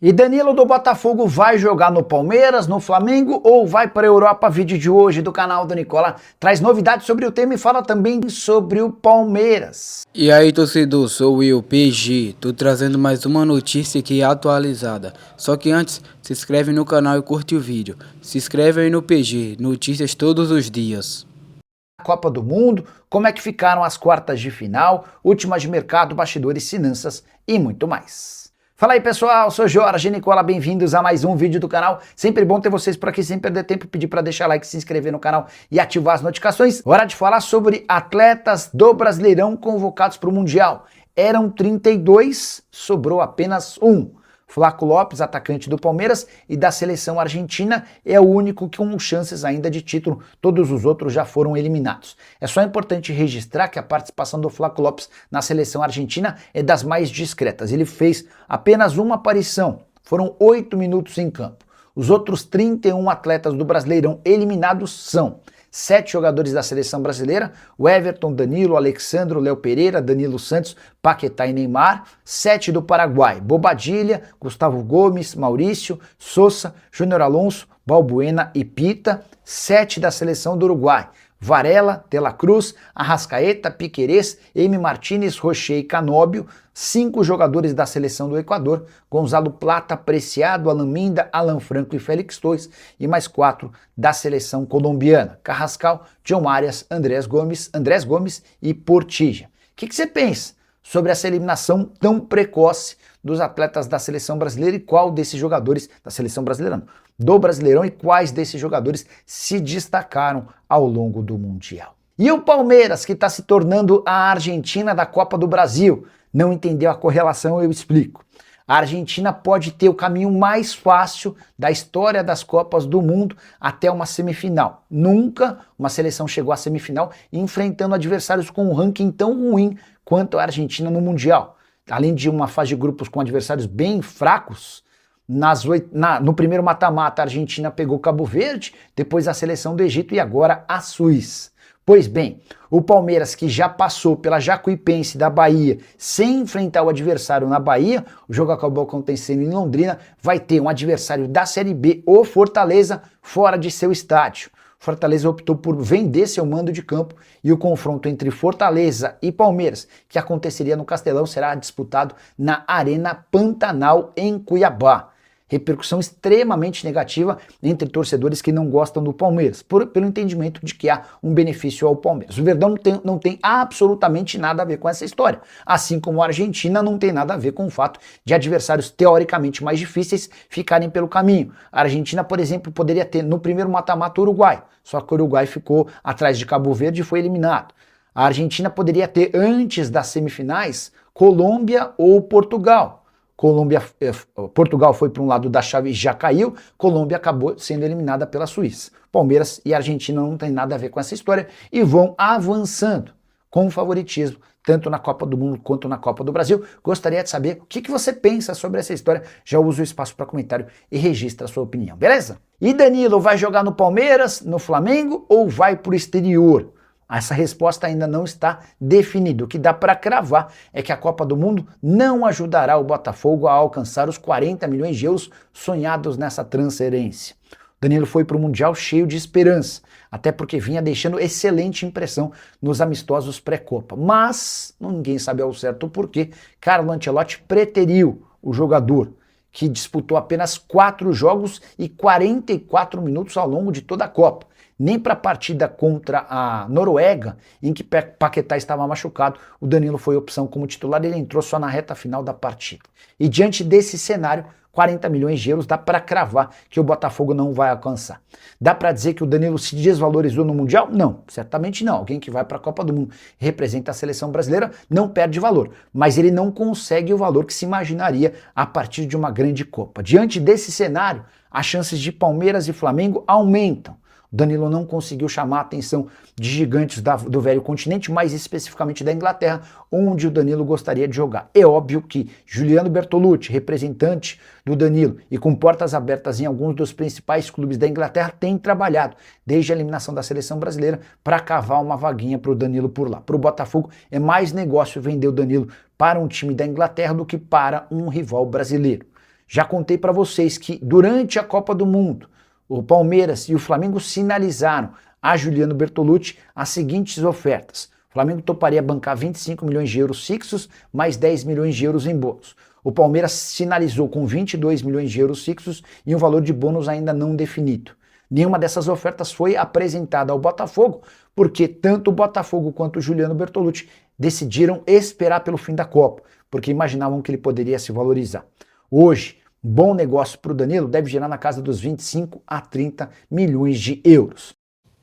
E Danilo do Botafogo vai jogar no Palmeiras, no Flamengo ou vai para a Europa? Vídeo de hoje do canal do Nicola traz novidades sobre o tema e fala também sobre o Palmeiras. E aí, torcedor, sou o Will PG, tô trazendo mais uma notícia aqui atualizada. Só que antes, se inscreve no canal e curte o vídeo. Se inscreve aí no PG, notícias todos os dias. Copa do Mundo, como é que ficaram as quartas de final, últimas de mercado, bastidores, finanças e muito mais. Fala aí pessoal, sou Jorge Nicola, bem-vindos a mais um vídeo do canal. Sempre bom ter vocês por aqui, sem perder tempo, pedir para deixar like, se inscrever no canal e ativar as notificações. Hora de falar sobre atletas do Brasileirão convocados para o Mundial. Eram 32, sobrou apenas um. Flaco Lopes, atacante do Palmeiras e da seleção argentina, é o único com chances ainda de título, todos os outros já foram eliminados. É só importante registrar que a participação do Flaco Lopes na seleção argentina é das mais discretas. Ele fez apenas uma aparição, foram 8 minutos em campo. Os outros 31 atletas do Brasileirão eliminados são 7 jogadores da seleção brasileira, o Everton, Danilo, Alexandro, Léo Pereira, Danilo Santos, Paquetá e Neymar, 7 do Paraguai, Bobadilla, Gustavo Gomes, Maurício, Sousa, Júnior Alonso, Balbuena e Pita, 7 da seleção do Uruguai, Varela, De La Cruz, Arrascaeta, Piquerez, M. Martínez, Rocher e Canóbio, 5 jogadores da seleção do Equador, Gonzalo Plata, Preciado, Alan Minda, Alan Franco e Félix Torres, e mais 4 da seleção colombiana, Carrascal, John Arias, Andrés Gomes e Portilla. O que você pensa sobre essa eliminação tão precoce dos atletas da seleção brasileira e qual desses jogadores da seleção brasileira, do Brasileirão, e quais desses jogadores se destacaram ao longo do Mundial? E o Palmeiras, que está se tornando a Argentina da Copa do Brasil? Não entendeu a correlação? Eu explico. A Argentina pode ter o caminho mais fácil da história das Copas do Mundo até uma semifinal. Nunca uma seleção chegou à semifinal enfrentando adversários com um ranking tão ruim quanto a Argentina no Mundial. Além de uma fase de grupos com adversários bem fracos, no primeiro mata-mata a Argentina pegou Cabo Verde, depois a seleção do Egito e agora a Suíça. Pois bem, o Palmeiras, que já passou pela Jacuipense da Bahia sem enfrentar o adversário na Bahia, o jogo acabou acontecendo em Londrina, vai ter um adversário da Série B, o Fortaleza, fora de seu estádio. Fortaleza optou por vender seu mando de campo e o confronto entre Fortaleza e Palmeiras, que aconteceria no Castelão, será disputado na Arena Pantanal, em Cuiabá. Repercussão extremamente negativa entre torcedores que não gostam do Palmeiras, pelo entendimento de que há um benefício ao Palmeiras. O Verdão não tem absolutamente nada a ver com essa história, assim como a Argentina não tem nada a ver com o fato de adversários teoricamente mais difíceis ficarem pelo caminho. A Argentina, por exemplo, poderia ter no primeiro mata-mata o Uruguai, só que o Uruguai ficou atrás de Cabo Verde e foi eliminado. A Argentina poderia ter, antes das semifinais, Colômbia ou Portugal. Portugal foi para um lado da chave e já caiu, Colômbia acabou sendo eliminada pela Suíça. Palmeiras e Argentina não tem nada a ver com essa história e vão avançando com favoritismo, tanto na Copa do Mundo quanto na Copa do Brasil. Gostaria de saber o que você pensa sobre essa história, já usa o espaço para comentário e registra a sua opinião, beleza? E Danilo vai jogar no Palmeiras, no Flamengo ou vai para o exterior? Essa resposta ainda não está definida. O que dá para cravar é que a Copa do Mundo não ajudará o Botafogo a alcançar os 40 milhões de euros sonhados nessa transferência. Danilo foi para o Mundial cheio de esperança, até porque vinha deixando excelente impressão nos amistosos pré-Copa. Mas ninguém sabe ao certo o porquê. Carlo Ancelotti preteriu o jogador, que disputou apenas 4 jogos e 44 minutos ao longo de toda a Copa. Nem para a partida contra a Noruega, em que Paquetá estava machucado, o Danilo foi opção como titular, ele entrou só na reta final da partida. E diante desse cenário, 40 milhões de euros dá para cravar que o Botafogo não vai alcançar. Dá para dizer que o Danilo se desvalorizou no Mundial? Não, certamente não. Alguém que vai para a Copa do Mundo e representa a seleção brasileira não perde valor, mas ele não consegue o valor que se imaginaria a partir de uma grande Copa. Diante desse cenário, as chances de Palmeiras e Flamengo aumentam. Danilo não conseguiu chamar a atenção de gigantes do velho continente, mais especificamente da Inglaterra, onde o Danilo gostaria de jogar. É óbvio que Juliano Bertolucci, representante do Danilo e com portas abertas em alguns dos principais clubes da Inglaterra, tem trabalhado desde a eliminação da seleção brasileira para cavar uma vaguinha para o Danilo por lá. Para o Botafogo é mais negócio vender o Danilo para um time da Inglaterra do que para um rival brasileiro. Já contei para vocês que durante a Copa do Mundo, o Palmeiras e o Flamengo sinalizaram a Juliano Bertolucci as seguintes ofertas. O Flamengo toparia bancar 25 milhões de euros fixos, mais 10 milhões de euros em bônus. O Palmeiras sinalizou com 22 milhões de euros fixos e um valor de bônus ainda não definido. Nenhuma dessas ofertas foi apresentada ao Botafogo, porque tanto o Botafogo quanto o Juliano Bertolucci decidiram esperar pelo fim da Copa, porque imaginavam que ele poderia se valorizar. Hoje, um bom negócio para o Danilo deve gerar na casa dos 25 a 30 milhões de euros.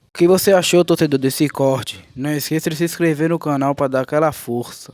O que você achou, torcedor, desse corte? Não esqueça de se inscrever no canal para dar aquela força.